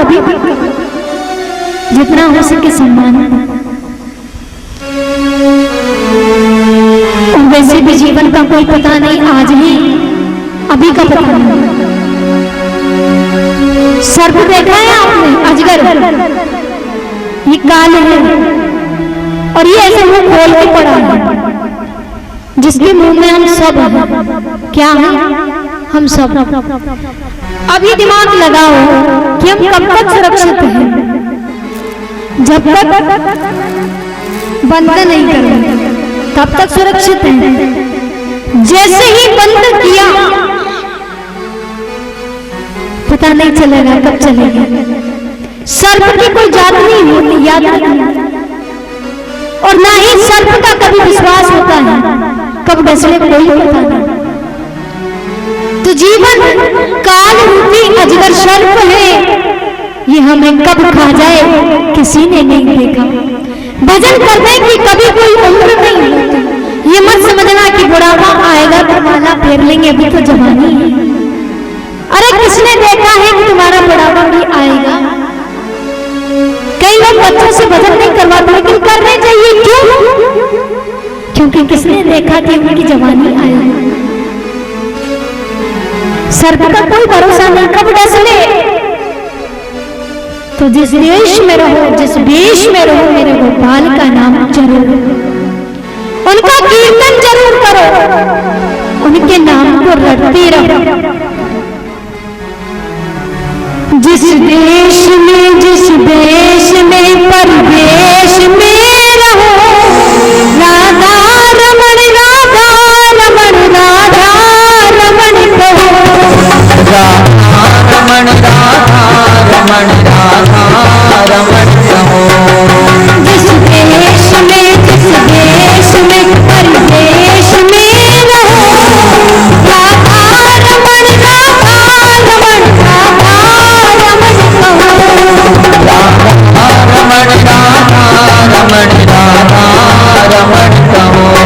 कभी भी जितना हो सके सम्मान। और वैसे भी जीवन का कोई पता नहीं, आज है अभी का पता नहीं। सर्प देखा है आपने? अजगर, ये काल है और ये ऐसे मुंह खोल के पड़ा है, जिसके मुंह में हम सब हैं। क्या है? हम सब। अब ये दिमाग लगाओ कि हम कब तक सुरक्षित हैं? जब तक बंद नहीं करेंगे तब तक सुरक्षित हैं। जैसे ही बंद किया पता नहीं चलेगा कब चलेगा। सर्प की कोई जात नहीं होती, याद रखना। और ना ही सर्प का कभी विश्वास होता है, कब डसले कोई पता नहीं। तो जीवन काल रूपी अजगर सर्प है, ये हमें कब खा जाए किसी ने नहीं देखा। भजन करने की कभी कोई उम्र नहीं होती। ये मत समझना कि बुढ़ापा आएगा तो माला फेर लेंगे, अभी तो जवानी है। अरे किसने देखा है कि तुम्हारा बुढ़ापा भी आएगा? कई लोग बच्चों से भजन नहीं करवाते, लेकिन करने चाहिए। क्यों? क्योंकि किसने देखा कि उनकी जवानी आएगी। सर्प का कोई भरोसा नहीं, कब डस ले। तो जिस देश में रहो, जिस देश में रहो, मेरे गोपाल का नाम जरूर, उनका कीर्तन जरूर करो, उनके नाम को रटते रहो। जिस देश में परदेश में रहो, राधा रमण राधा रमण राधा रमण कहो, राधा रमण राधा रमण राधा रमण कहो। जिस देश में परदेश में रहो, राधा रमण राधा रमण राधा रमण कहो, राधा रमण राधा रमण राधा रमण कहो।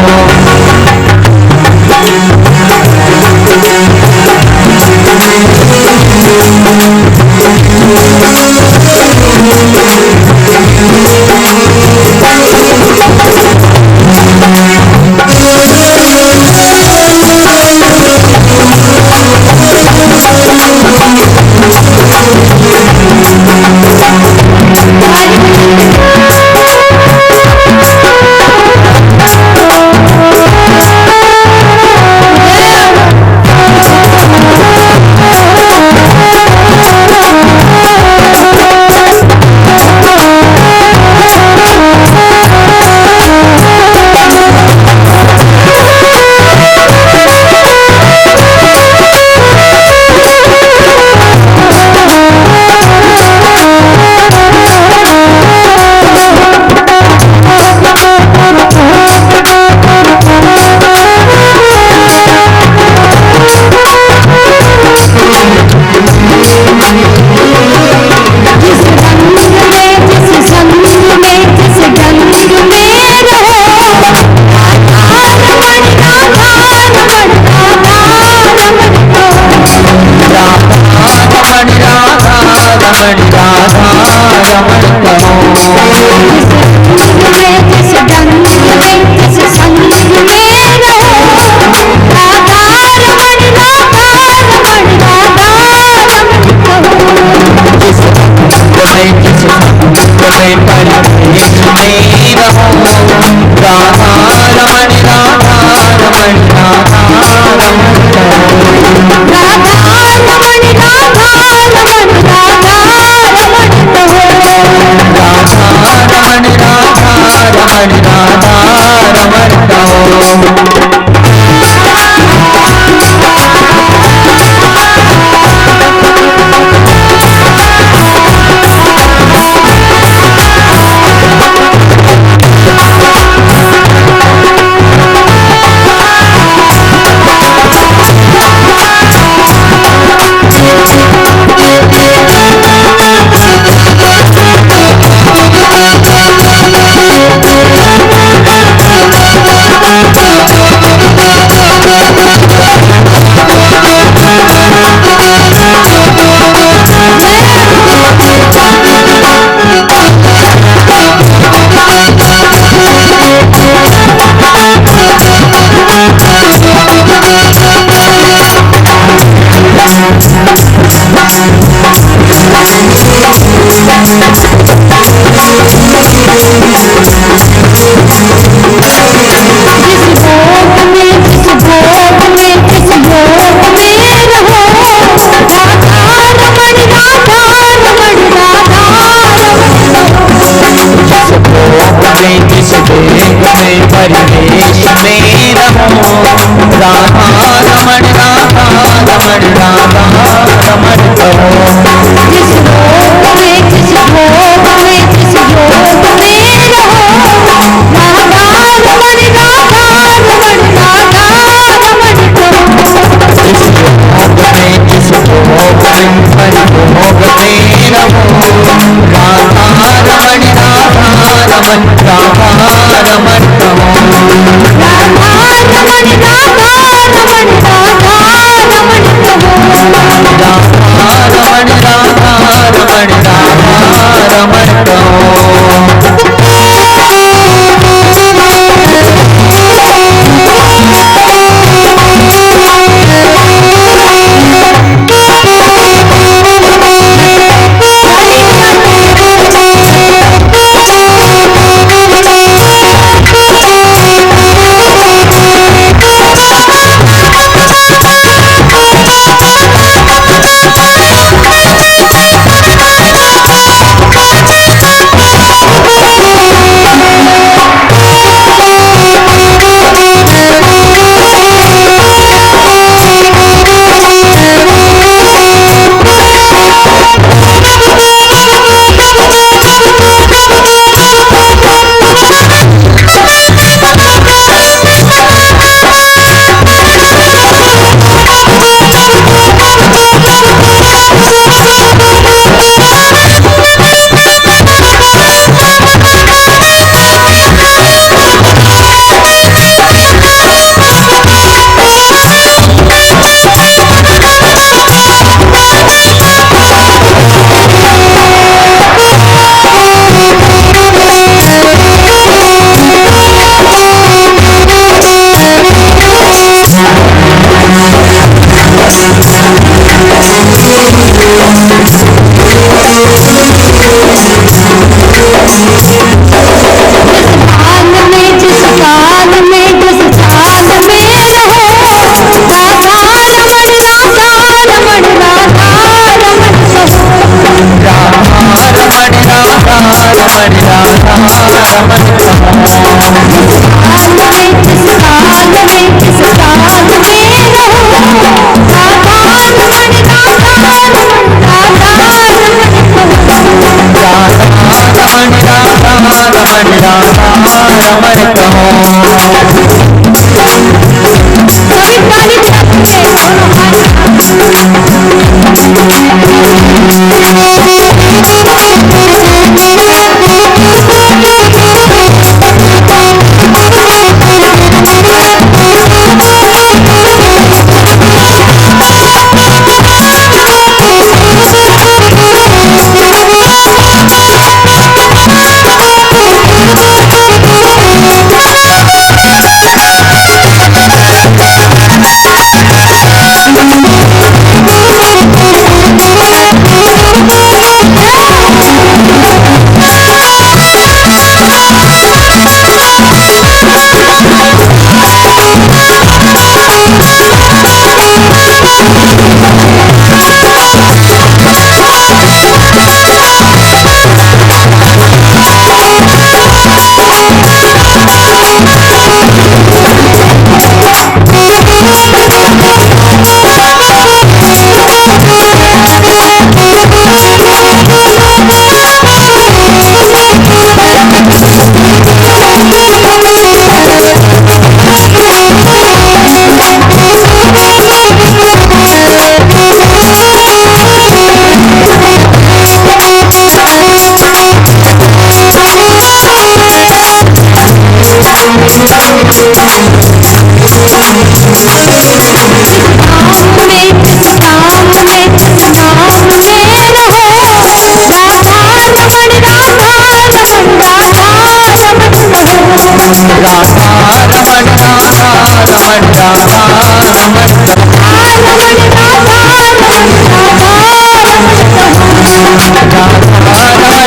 राधा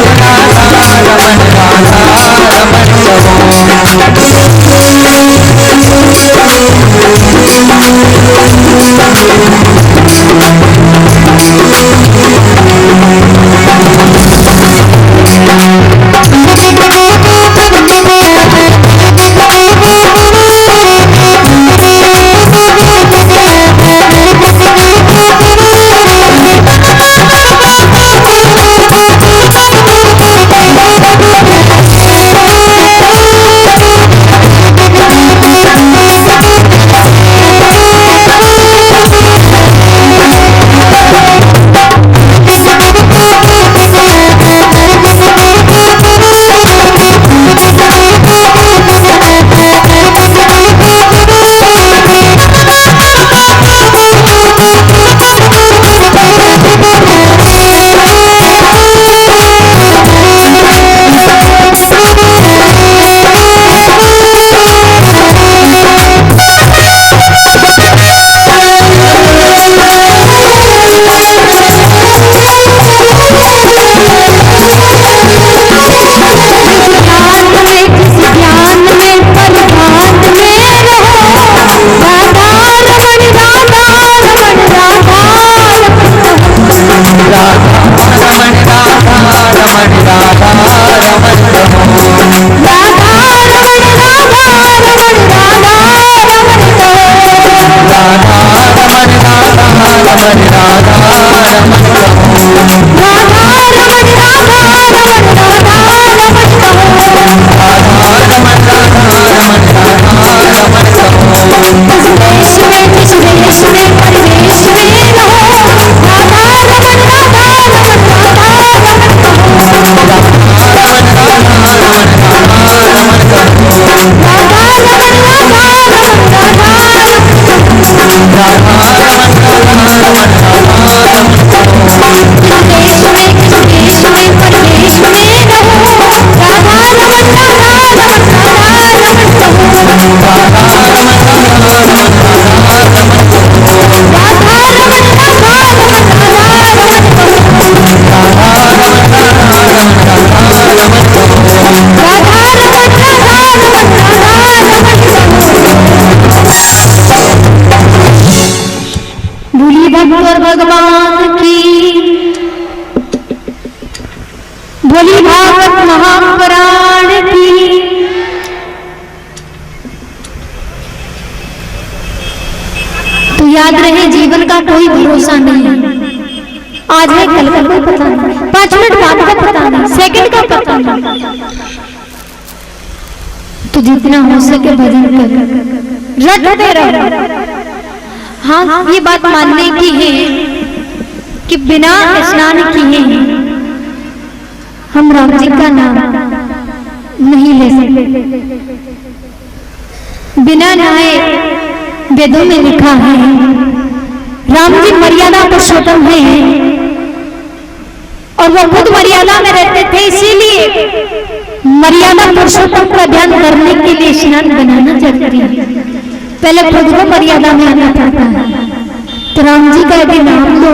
बोली भागवत महापुराण की। तो याद रहे, जीवन का कोई भरोसा नहीं है। आज है, कल का कोई पता नहीं, 5 मिनट बाद का पता नहीं, सेकंड का पता नहीं। तो जितना हो सके भजन कर, रटते रहो। हाँ, ये बात मानने की है कि बिना स्नान किए हम राम जी का नाम नहीं ले सकते। बिना नहाए, वेदों में लिखा है राम जी मर्यादा पुरुषोत्तम है और वो खुद मर्यादा में रहते थे, इसीलिए मर्यादा पुरुषोत्तम का ध्यान करने के लिए स्नान बनाना जरूरी है। पहले खुद को मर्यादा में आना पड़ता है। तो राम जी का यदि नाम लो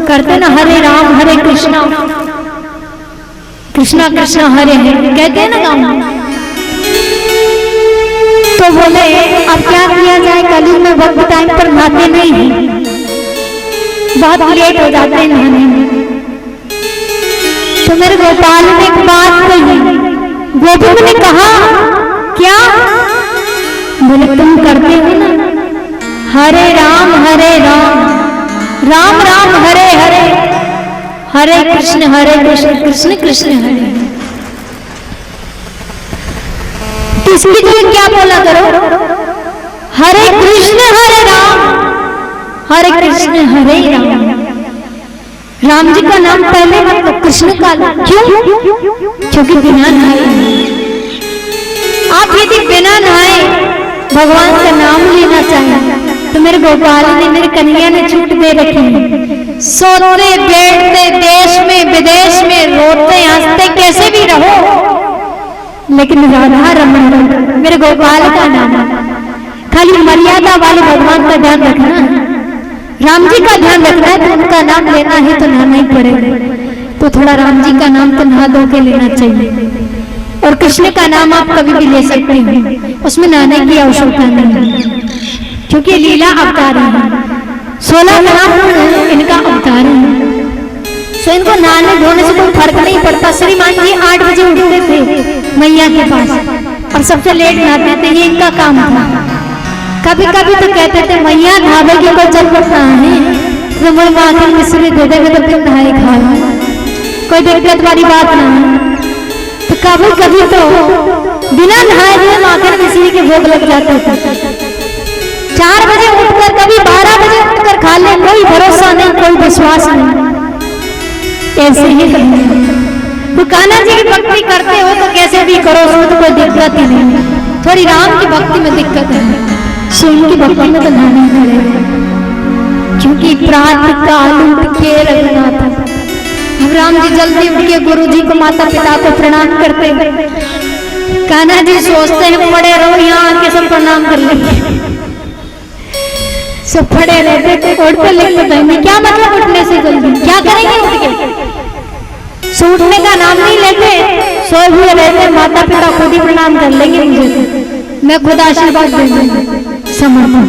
करते ना, हरे राम हरे कृष्णा कृष्णा कृष्णा हरे हरे कहते हैं ना गाँव। तो बोले अब क्या किया जाए, कलयुग में वक्त टाइम पर नहाते नहीं हैं, बहुत लेट हो जाते हैं नहाने में। तो मेरे गोपाल ने एक बात कही, गोविंद ने कहा क्या? बोले तुम करते हो ना हरे राम राम राम हरे हरे, हरे कृष्ण कृष्ण कृष्ण हरे। तो इसकी जगह क्या बोला करो, हरे कृष्ण हरे राम, हरे कृष्ण हरे राम। राम जी का नाम पहले मतलब कृष्ण का, क्यों? क्योंकि बिना नहाए, आप यदि बिना नहाए भगवान का नाम लेना चाहें तो मेरे गोपाल ने, मेरे कन्हैया ने छूट दे रखी है। सोते बैठते देश में विदेश में, रोते हंसते कैसे भी रहो, लेकिन राधा रमन मेरे गोपाल का नाम। खाली मर्यादा वाले भगवान का ध्यान रखना है, राम जी का ध्यान रखना है। तो उनका नाम लेना है तो नहाना ही पड़ेगा। तो थोड़ा राम जी का नाम तो नहा धो के लेना चाहिए। और कृष्ण का नाम आप कभी भी ले सकते हैं, उसमें नहाने की आवश्यकता नहीं है, क्योंकि लीला अवतार है। 16 नाम इनका अवतार है। सो इनको नहाने धोने से कोई फर्क नहीं पड़ता। श्रीमान जी 8 बजे उठते थे मैया के पास और सबसे लेट नहाते थे, ये इनका काम था। कभी कभी तो कहते थे मैया नहावे की कोई जरूरत ना है, तो मैं माखन मिश्री दे देंगे तो फिर नहाए खाए, कोई दिक्कत वाली बात ना है। तो कभी कभी तो बिना नहाए हुए माखन मिश्री के भोग लग जाते थे। 4 बजे उठकर, कभी 12 बजे उठकर खा ले, कोई भरोसा नहीं, कोई विश्वास नहीं। ऐसे ही तो कान्हा जी की भक्ति करते हो तो कैसे भी करो, उसमें तो कोई दिक्कत ही नहीं। थोड़ी राम की भक्ति में दिक्कत है, शिव की भक्ति में तो नहाना पड़ेगा, क्योंकि प्रातः काल उठ के रखना था। अब राम जी जल्दी उठ के गुरु जी को, माता पिता को प्रणाम करते हैं। कान्हा जी सोचते हैं पड़े रहो, यहाँ आके सब प्रणाम कर लेंगे। सब खड़े रहते थे, उठते लिखते थे। क्या मतलब उठने से जल्दी, क्या करेंगे उठ के? उठने का नाम नहीं लेते, सोए हुए रहते। माता पिता खुद ही प्रणाम कर लेंगे मुझे, मैं खुद आशीर्वाद दे दूंगी, समर्पण।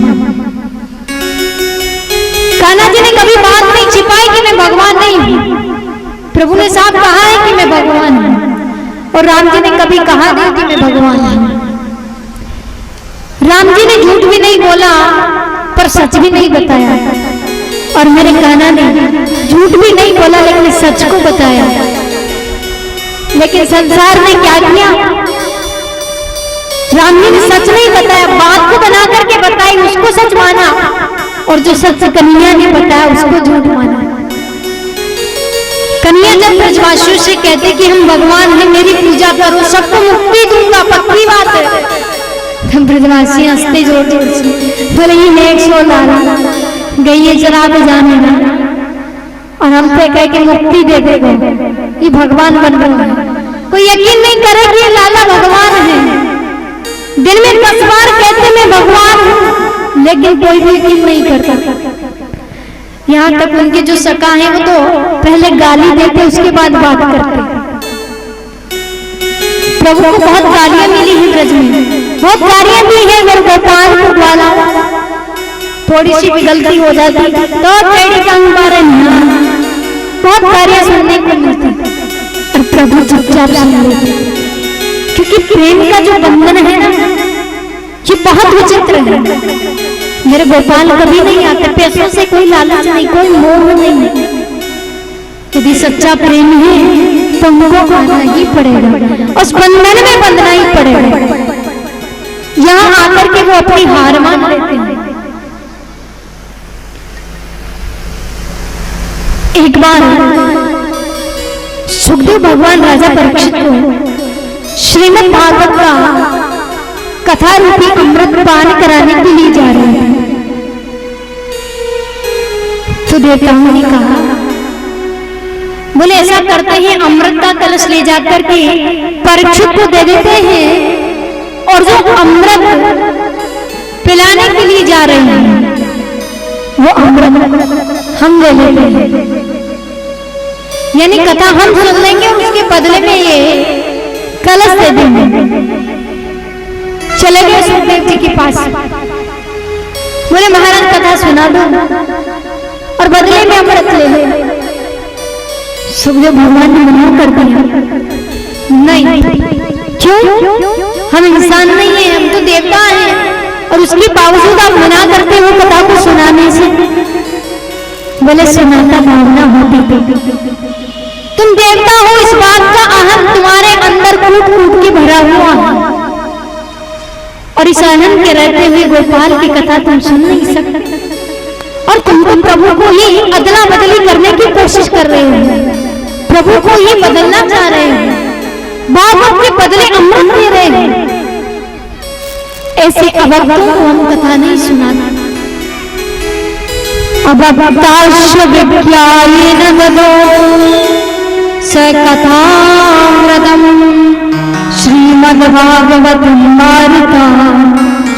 कान्हा जी ने कभी बात नहीं छिपाई कि मैं भगवान नहीं हूँ। प्रभु ने साफ कहा है कि मैं भगवान हूँ, और राम जी ने कभी कहा नहीं कि मैं भगवान हूँ। राम जी ने झूठ भी नहीं बोला पर सच भी नहीं बताया, और मेरे कान्हा ने झूठ भी नहीं बोला लेकिन सच को बताया। लेकिन संसार ने क्या किया, राम जी ने सच नहीं बताया, बात को बना करके बताई, उसको सच माना, और जो सच कन्हैया ने बताया उसको झूठ माना। कन्हैया जब ब्रजवासियों से कहते कि हम भगवान हैं, मेरी पूजा करो, सबको मुक्ति दूंगा, पक्की बात है। ब्रजवासी हंसते जोर जोर से, बोले ये 100 लाला गई जरा पे जाने ना, और हम पे कह के मुक्ति दे देगा, ये भगवान बन रहा है। कोई यकीन नहीं करे कि ये लाला भगवान है। दिन में 10 बार कहते मैं भगवान हूँ, लेकिन कोई भी यकीन नहीं करता। यहाँ तक उनके जो सखा है वो तो पहले गाली देते, उसके बाद बात करते। प्रभु को बहुत गालियां मिली है ब्रज में, बहुत गालियां दी है मेरे गोपाल को गाला। थोड़ी सी भी गलती हो जाती तो टेढ़ी टांग मारे, बहुत गालियां सुनने को मिलती। और प्रभु आप सुन लो, क्योंकि प्रेम का जो बंधन है ना, ये बहुत विचित्र है। मेरे गोपाल कभी नहीं आते, पैसों से कोई लालच नहीं, कोई मोह नहीं। यदि सच्चा प्रेम है तो उनको आना ही पड़ेगा, उस बंधन में बंधना ही पड़ेगा। यहाँ आकर के वो अपनी हार मान लेते हैं। एक बार सुखदेव भगवान राजा परीक्षित को श्रीमद् भागवत का कथा रूपी अमृत पान कराने के लिए जा रहे थे। तो देवताओं ने कहा, बोले ऐसा करते हैं, अमृत का कलश ले जाकर के परीक्षित को दे देते हैं, और जो अमृत पिलाने के लिए जा रहे हैं वो अमृत हम ले लेते हैं। यानी कथा हम सुन लेंगे और उसके बदले में ये कलश दे देंगे। चले गए सुखदेव जी के पास, बोले महाराज कथा सुना दो और बदले में अमृत ले ले। सुखदेव भगवान ने मना कर दिया, नहीं, क्यों? हम इंसान नहीं है, हम तो देवता हैं, और उसके बावजूद आप मना करते हो कथा को सुनाने से। बोले सुनाता भावना होती थी, तुम देवता हो, इस बात का अहम तुम्हारे अंदर कूट कूट के भरा हुआ है, और इस आनंद के रहते हुए गोपाल की कथा तुम सुन नहीं सकते, और तुम तो प्रभु को ही अदला बदली करने की कोशिश कर रहे हो, प्रभु को ही बदलना चाह रहे हो, भागवत के बदले अमृत दे रहे हैं। ऐसे अभक्तों को हम कथा नहीं सुनाना। अभक्ताश्च विज्ञायेन ददो स कथामृतम् श्रीमद्भागवतं वारिता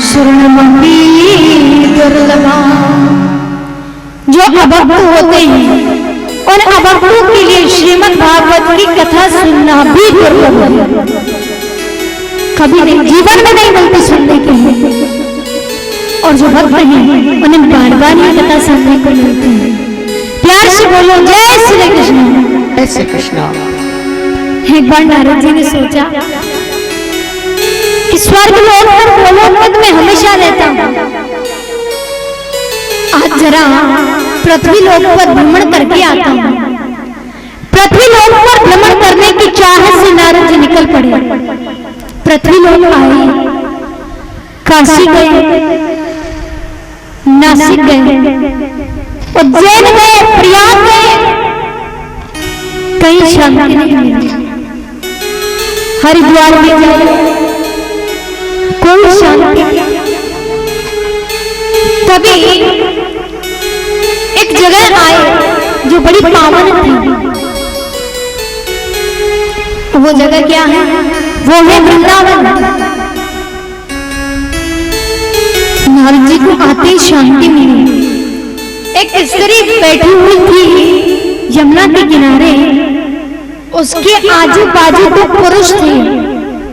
शृण्वन्ति दुर्लभा। जो अभक्त होते हैं और अभक्तों के लिए श्रीमद् भागवत की कथा सुनना भी दुर्लभ है, कभी नहीं, जीवन में नहीं मिलती सुनने के लिए। और जो भक्त हैं उन्हें बार बार ये कथा सुनने को मिलती है। प्यार से बोलो जय श्री कृष्ण। जय श्री कृष्ण। एक बार नारद जी ने सोचा कि स्वर्ग लोक और गोलोक में हमेशा रहता हूं, आज जरा पृथ्वी लोक पर भ्रमण करके आता हूं। पृथ्वी लोक पर भ्रमण करने की चाहत से नारद जी निकल पड़े। पृथ्वी लोक आए, काशी गए, नासिक गए, उज्जैन गए, प्रयाग गए, कहीं शांति नहीं मिली। हरिद्वार में गए, कोई शांति नहीं। तभी एक जगह आए जो बड़ी पावन थी। वो जगह क्या है? वो है वृंदावन। नारद जी को आते ही शांति मिली। एक स्त्री बैठी हुई थी यमुना के किनारे, उसके आजू बाजू दो पुरुष थे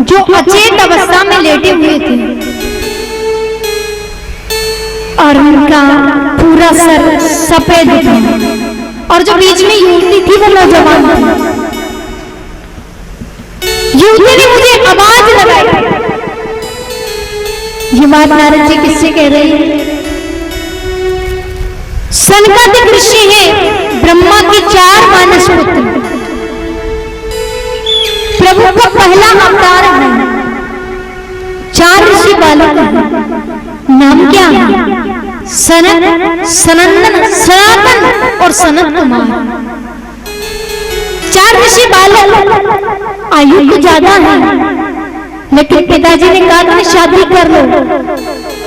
जो अचेत अवस्था में लेटे हुए थे, और उनका पूरा सर सफेद था, और जो बीच में युवती थी वो नौजवान थी। युवती ने मुझे आवाज लगाई। ये बात नारद जी किससे कह रहे हैं? सनकादिक ऋषि है, ब्रह्मा के 4 मानस पुत्र, प्रभु का पहला अवतार है। 4 ऋषि बालक हैं। नाम क्या है? सनत, सनंदन, सनातन और सनत कुमार। 4 ऋषि बालक, आयु तो ज्यादा है, लेकिन पिताजी ने कहा कि शादी कर लो।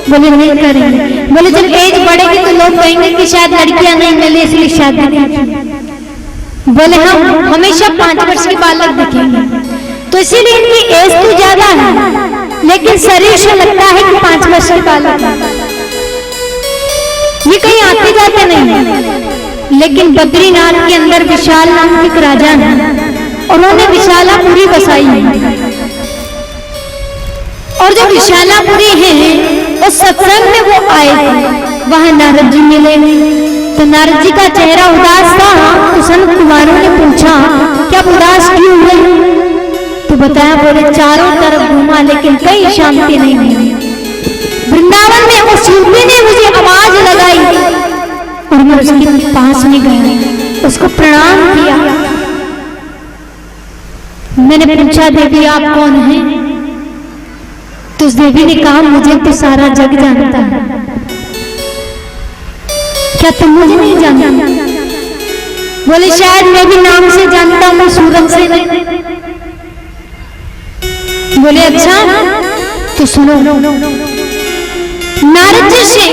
बोले नहीं करेंगे। बोले जब एज बढ़ेगी तो लोग कहेंगे कि शायद लड़कियां नहीं मिले इसलिए शादी नहीं। बोले हम हमेशा 5 वर्ष के बालक दिखेंगे, तो इसीलिए इनकी एज तो ज्यादा है, लेकिन शरीर से लगता है कि 5 वर्ष के बालक है। ये कहीं आते जाते नहीं है। लेकिन बद्रीनाथ के अंदर विशाल नाम के एक राजा है, उन्होंने विशालापुरी बसाई है, और जो विशालापुरी है उस सत्संग में वो आए थे। वहां नारद जी मिले, तो नारद जी का चेहरा उदास था। तो संत कुमारों ने पूछा कि आप उदास क्यों हुए? बोले चारों तरफ घूमा लेकिन कहीं शांति नहीं मिली। वृंदावन में उस युवती ने मुझे आवाज लगाई और मैं उसके पास में गया, उसको प्रणाम किया। मैंने पूछा देवी आप कौन हैं? तो उस देवी ने कहा मुझे तो सारा जग जानता है, क्या तुम मुझे नहीं जानती? बोले शायद मैं भी नाम से जानता हूं, सूरत से नहीं। बोले अच्छा तो सुनो। नारद जी से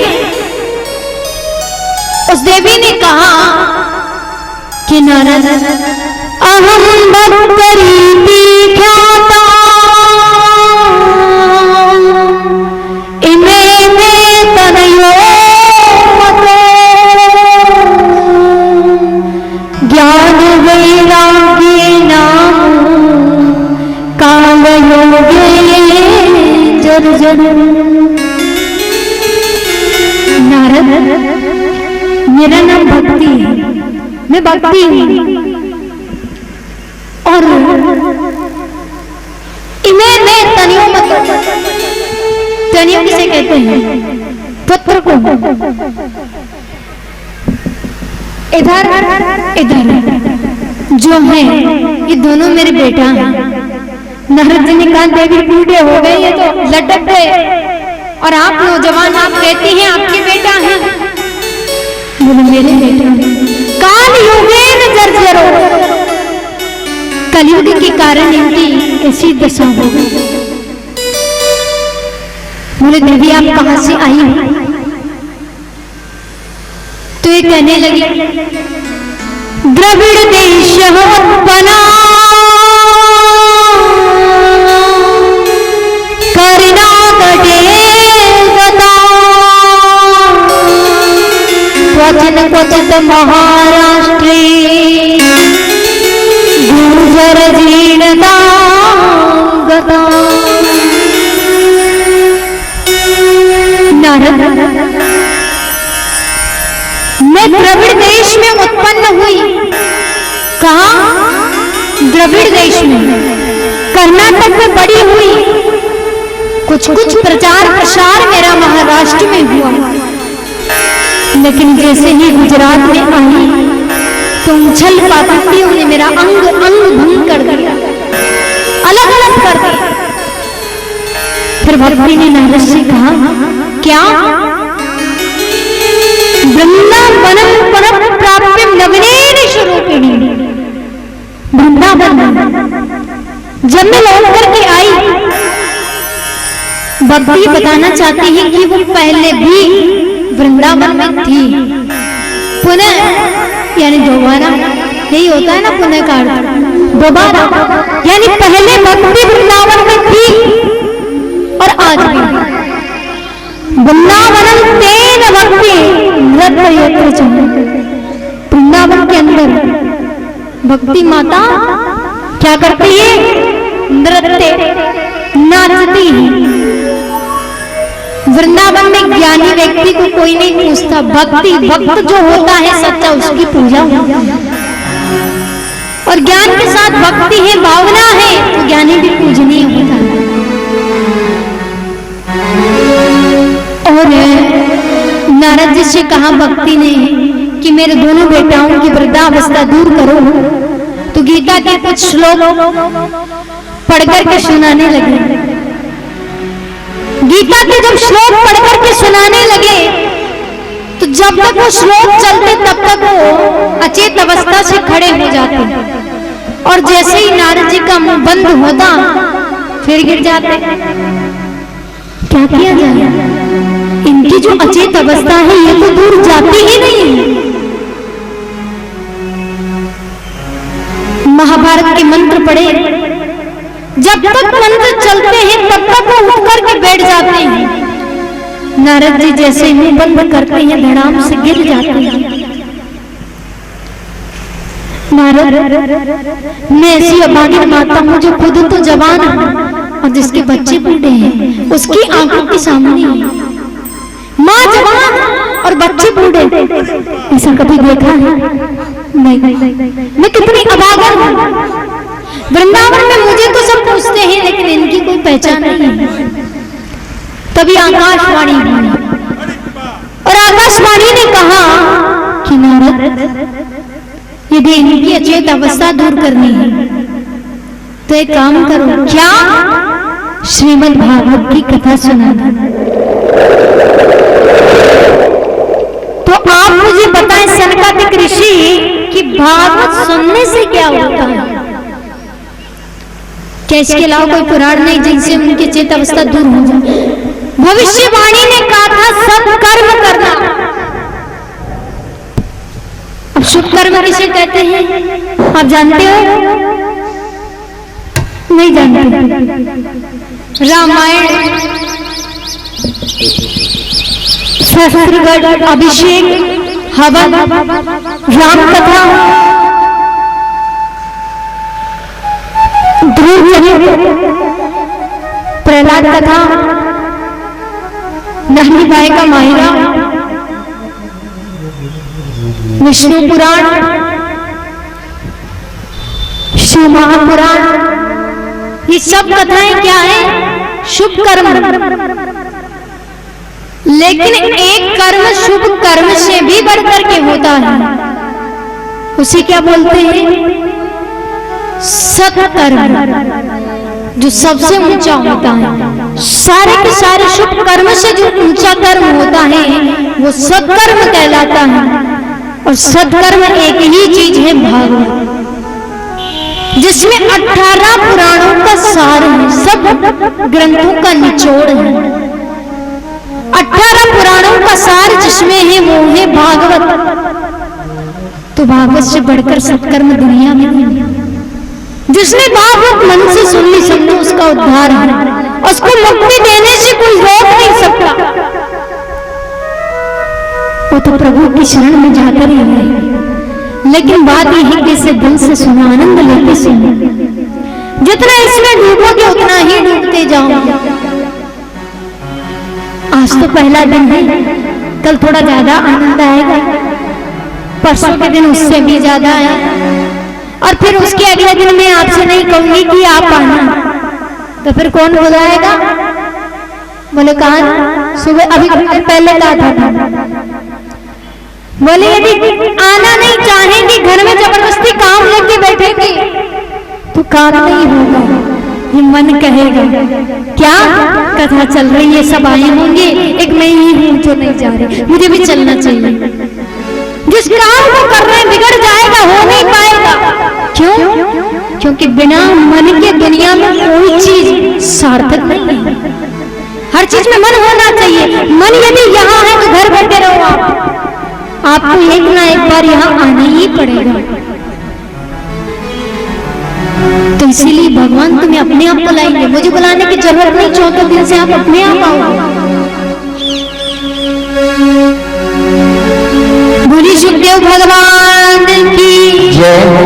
उस देवी ने कहा कि नारद अहम भक्तरीति ख्याता इमे में तनयो मतो ज्ञान वैराग्य नाम काल योगे जर जर। नारद मेरा नाम भक्ति है, मैं भक्ति हूँ और इन्हें मैं तनियों मतलब तनियों किसे कहते हैं? पुत्र को। इधर इधर जो है ये दोनों मेरे बेटा हैं। नारद जी ने कहा देवी बूढ़े हो गए, ये तो लटक गए और आप नौजवान आप कहती हैं आपके बेटा हैं। बोले मेरे बेटा काल युगे जर्जरो, कलयुग के कारण इनकी ऐसी दशा हो गई। बोले देवी आप कहां से आई हो? तो ये कहने लगी द्रविड़ देश बना करना कटे क्वचिन क्वचित महाराष्ट्रे गुर्जर जीर्णता गता। नारद मैं द्रविड़ देश में उत्पन्न हुई। कहा? द्रविड़ देश में, कर्नाटक में बड़ी हुई। कुछ कुछ प्रचार प्रसार मेरा महाराष्ट्र में हुआ, लेकिन जैसे ही गुजरात में आई तो उछल पातियों ने मेरा अंग अंग भंग कर दिया, अलग अलग कर दिया। फिर भक्ति ने नारद से कहा क्या? वृंदावनम परम प्राप्य नवनेन स्वरूपिणी। वृंदावन जब मैं लौट करके आई, भक्ति बताना चाहती है कि वो पहले भी वृंदावन में थी। पुनः यानी दोबारा, यही होता है ना पुनः का अर्थ दोबारा, यानी पहले भक्ति वृंदावन में थी और आज भी। वृंदावन तेन भक्ति नृत्य यत्र चंद। वृंदावन के अंदर भक्ति माता क्या करती है? नृत्य, नाचती है। वृंदावन में ज्ञानी व्यक्ति को कोई नहीं पूछता, भक्ति भक्त जो होता है सच्चा उसकी पूजा होती है। और ज्ञान के साथ भक्ति है, भावना है, तो ज्ञानी भी पूजनीय होता है। और नारद जी से कहा भक्ति ने कि मेरे दोनों बेटाओं की वृद्धावस्था दूर करो। तो गीता के कुछ श्लोक पढ़कर के सुनाने लगे। गीता के जब श्लोक पढ़कर के सुनाने लगे तो जब तक वो श्लोक चलते तब तक वो अचेत अवस्था से खड़े हो जाते, और जैसे ही नारद जी का मुंह बंद होता फिर गिर जाते। क्या किया जाए? इनकी जो अचेत अवस्था है ये तो दूर जाती ही नहीं है। महाभारत के मंत्र पढ़े, जब तक मंत्र चलते हैं तब तक वो उठ करके बैठ जाते हैं। नारद जी जैसे मुंह बंद करते हैं धड़ाम से गिर जाते हैं। नारद मैं ऐसी अभागिन माता हूँ जो खुद तो जवान है और जिसके बच्चे बूढ़े हैं, उसकी आंखों के सामने है। माँ जवान और बच्चे बूढ़े, ऐसा कभी देखा है? नहीं। मैं कितनी अभागन हूँ। वृंदावन में मुझे तो सब पूछते हैं लेकिन इनकी कोई पहचान नहीं है। तभी आकाशवाणी हुई और आकाशवाणी ने कहा कि नारद, यदि इनकी अचेत अवस्था दूर करनी है तो एक काम करो। क्या? श्रीमद् भागवत की कथा सुनाना। तो आप मुझे बताएं सनकादिक ऋषि कि भागवत सुनने से क्या होता है? क्या इसके अलावा कोई पुराण नहीं जिनसे उनकी चेत अवस्था दूर हो जाए? भविष्यवाणी ने कहा था सब कर्म करना। अब शुभ कर्म किसे कहते हैं आप जानते हो? नहीं जानते। रामायण, शस्त्रगढ़, अभिषेक, हवन, राम कथा, ध्रुव चरित्र, प्रहलाद कथा, नहनी बाई का माहिरा, विष्णु पुराण, शिव महापुराण, ये सब कथाएं क्या है? शुभ कर्म। लेकिन एक कर्म शुभ कर्म से भी बढ़कर के होता है, उसे क्या बोलते हैं? सत्कर्म, जो सबसे ऊंचा होता है। सारे के सारे शुभ कर्म से जो ऊंचा कर्म होता है वो सत्कर्म कहलाता है। और सत्कर्म एक ही चीज है, भागवत, जिसमें 18 पुराणों का सार है, सब ग्रंथों का निचोड़ है। 18 पुराणों का सार जिसमें है वो है भागवत। तो भागवत से बढ़कर सत्कर्म दुनिया में नहीं। जिसने भागवत मन से सुन ली समझो उसका उद्धार है, उसको मुक्ति देने से कोई रोक नहीं सकता। वो तो प्रभु की शरण में जाकर ही है। लेकिन बात यह है कि इसे दिल से सुनो, आनंद लेते सुनो। जितना इसमें डूबोगे उतना ही डूबते जाओगे। आज तो पहला दिन है, कल थोड़ा ज्यादा आनंद आएगा, परसों के दिन उससे भी ज्यादा है, और फिर उसके अगले दिन मैं आपसे नहीं कहूंगी कि आप आना, तो फिर कौन बुलाएगा? बोले कहा सुबह अभी पहले कहा था। बोले यदि आना नहीं चाहेंगे, घर में जबरदस्ती काम लेके बैठेंगे तो काम नहीं होगा। ये मन कहेगा क्या कथा चल रही है, सब आए होंगे, एक मैं ही हूं जो नहीं जा रही, मुझे भी चलना चाहिए। जिस काम को कर रहे हैं बिगड़ जाएगा, हो नहीं पाएगा। क्यों? क्योंकि बिना मन के दुनिया में कोई चीज सार्थक नहीं है। हर चीज में मन होना चाहिए। मन यदि यहाँ है तो घर बैठे रहो, आपको एक ना एक बार यहाँ आना ही पड़ेगा। तो इसीलिए भगवान तुम्हें अपने आप बुलाएंगे, मुझे बुलाने की जरूरत नहीं। 14 दिन से आप अपने आप आओगे। बोली सुखदेव भगवान की जय हो।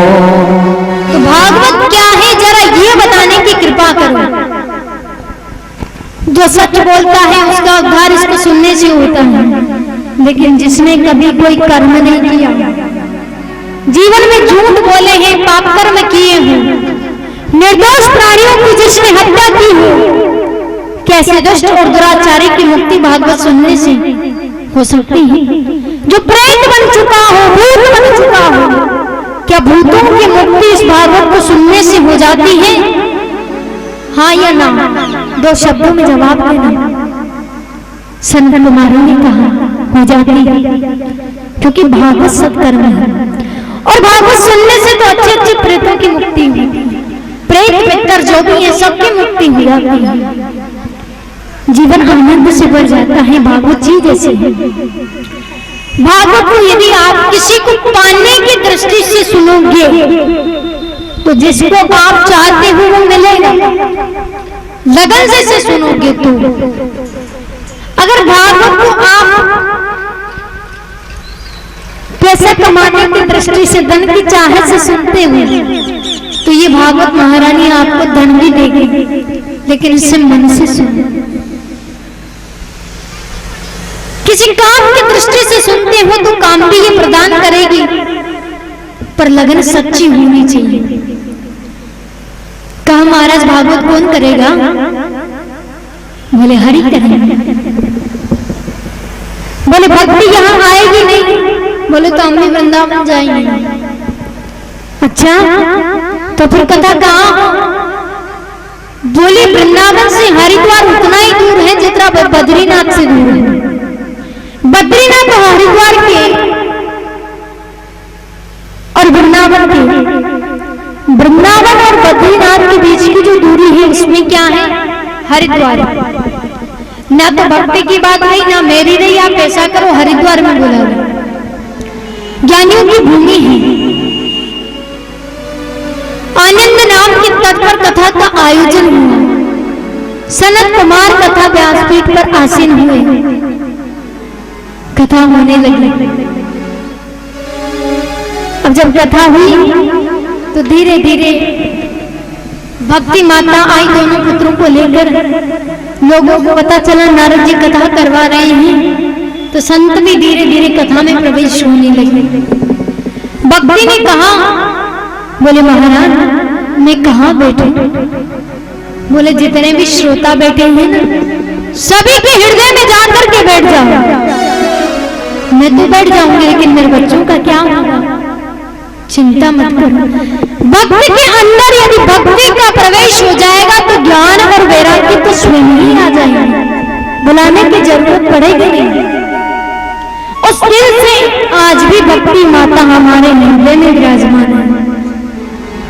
तो भागवत क्या है जरा ये बताने की कृपा करो। जो सच बोलता है उसका उद्धार इसको सुनने से होता है, लेकिन जिसने कभी कोई कर्म नहीं किया, जीवन में झूठ बोले हैं, पाप कर्म किए हैं, निर्दोष प्राणियों की जिसने हत्या की हो, कैसे दुष्ट और दुराचारी की मुक्ति भागवत सुनने से हो सकती है? जो प्रेत बन चुका हो, भूत बन चुका हो, क्या भूतों की मुक्ति इस भागवत को सुनने से हो जाती है? हाँ या ना? 2 शब्दों में जवाब देना। संत कुमारों ने कहा हो जाती है, क्योंकि भागवत सत्कर्म है। और भागवत सुनने से तो अच्छे अच्छे प्रेतों की मुक्ति हुई, प्रेत पितर जो भी है सबकी मुक्ति हो जाती है। जीवन आनंद से भर जाता है। भागवत जी जैसे है। भागवत को यदि आप किसी को पाने की दृष्टि से सुनोगे तो जिसको आप चाहते हो वो मिलेगा। लगन से सुनोगे तो, अगर भागवत को आप पैसा कमाने की दृष्टि से, धन की चाहत से सुनते हो तो ये भागवत महारानी आपको धन भी देगी, लेकिन इसे मन से सुनो। किसी काम की दृष्टि से सुनते हो तो काम भी ये प्रदान करेगी, पर लगन सच्ची होनी चाहिए। काम महाराज भागवत कौन करेगा? बोले हरि करेंगे। बोले भक्ति यहाँ आएगी नहीं? बोले तो हम भी वृंदावन जाएंगे। अच्छा तो फिर कथा कहाँ? बोले वृंदावन से हरिद्वार उतना ही दूर है जितना बद्रीनाथ से दूर है। बद्रीनाथ और हरिद्वार के और वृंदावन और बद्रीनाथ के बीच की जो दूरी है उसमें क्या है? हरिद्वार। ना तो भक्ति की बात रही ना मेरी रही। आप ऐसा करो हरिद्वार में बुला लो, ज्ञानियों की भूमि है। आनंद नाम के तट पर कथा का आयोजन हुआ। सनत कुमार कथा व्यासपीठ पर आसीन हुए। कथा होने लगी। अब जब कथा हुई तो धीरे धीरे भक्ति माता आई दोनों पुत्रों को लेकर। लोगों को पता चला नारद जी कथा करवा रहे हैं, तो संत भी धीरे धीरे कथा में प्रवेश होने लगे। भक्ति ने कहा, बोले महाराज मैं कहाँ बैठे? बोले जितने भी श्रोता बैठे हैं ना, सभी के हृदय में जाकर के बैठ जाओ। मैं तो बैठ जाऊंगी, लेकिन मेरे बच्चों का क्या होगा? चिंता मत करो। भक्ति के अंदर यदि भक्ति का प्रवेश हो जाएगा तो ज्ञान और वैराग्य तो स्वयं ही आ जाएगा, बुलाने की जरूरत पड़ेगी नहीं। उस दिल से आज भी भक्ति माता हमारे हृदय में विराजमान है।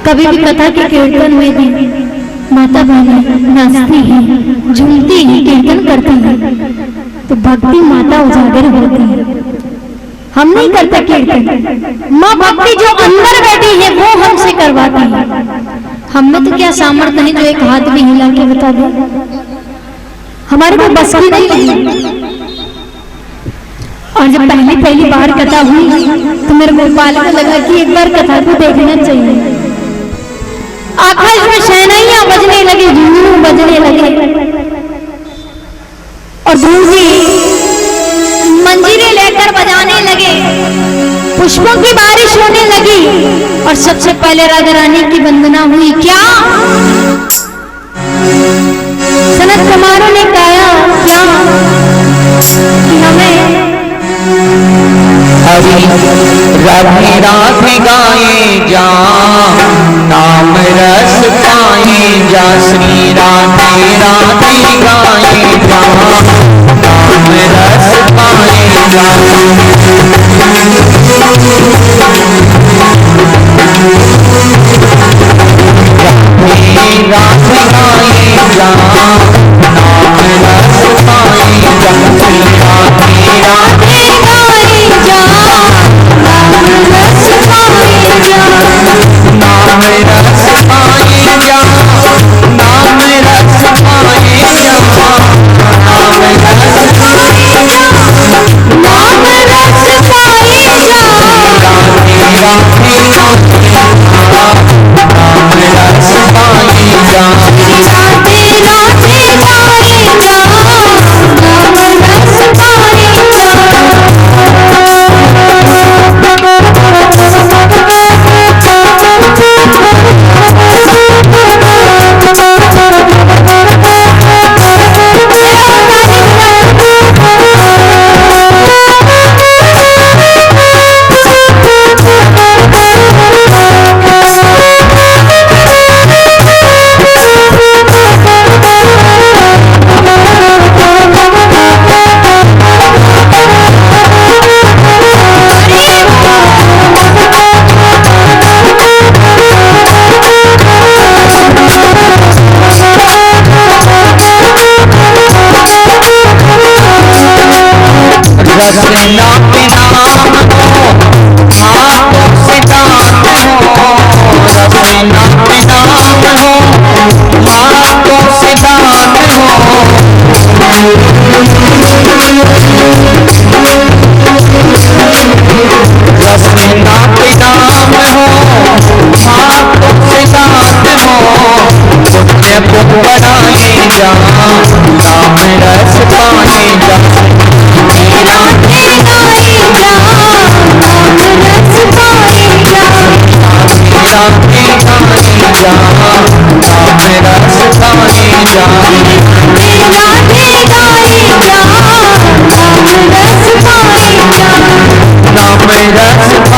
कभी भी कथा के कीर्तन में भी माता बहनें नाचती है, झूमती है, कीर्तन करती है, तो भक्ति माता उजागर होती है। हम नहीं करते कीर्तन, माँ भक्ति जो अंदर बैठी है वो हमसे करवाती है। हमें तो क्या सामर्थ्य है जो एक हाथ भी हिला के बता दे? हमारे को बस की नहीं है। और जब पहली बार कथा हुई तो मेरे गोपाल को लगा कि एक बार कथा को देखना चाहिए। आकाश में शहनाइयां बजने लगी, झुंझुनू बजने लगे और ध्रुव जी मंजीरे लेकर बजाने लगे। पुष्पों की बारिश होने लगी और सबसे पहले राधा रानी की वंदना हुई। क्या सनत कुमारों ने कहा क्या कि हमें हरि राधे राधे गाए जा, नाम रस पाए जा। श्री राधे राधे गाए जा, नाम रस पाए जा। राधे राधे गाए जा, नाम रस पाए जा। श्री राधे राधे गाए जा, नाम रस पाए जा। नाम रस पाए जा, नाम रस पाए जा। नाम रस पाए जा, नाम रस पाए जा। राधे राधे गाए जा, नाम रस पाए जा। राधे राधे गाए जा, नाम रस पाए रसना पे नाम हो, हाथों से दान हो। रसना पे नाम हो, हाथों से दान हो। रसना पे नाम हो, हाथों से दान हो। पुण्य को बढ़ाए जा, नाम रस पाए जा। राधे गाए जा, नाम रस पाए जा। राधे गाए जा, नाम नाम रस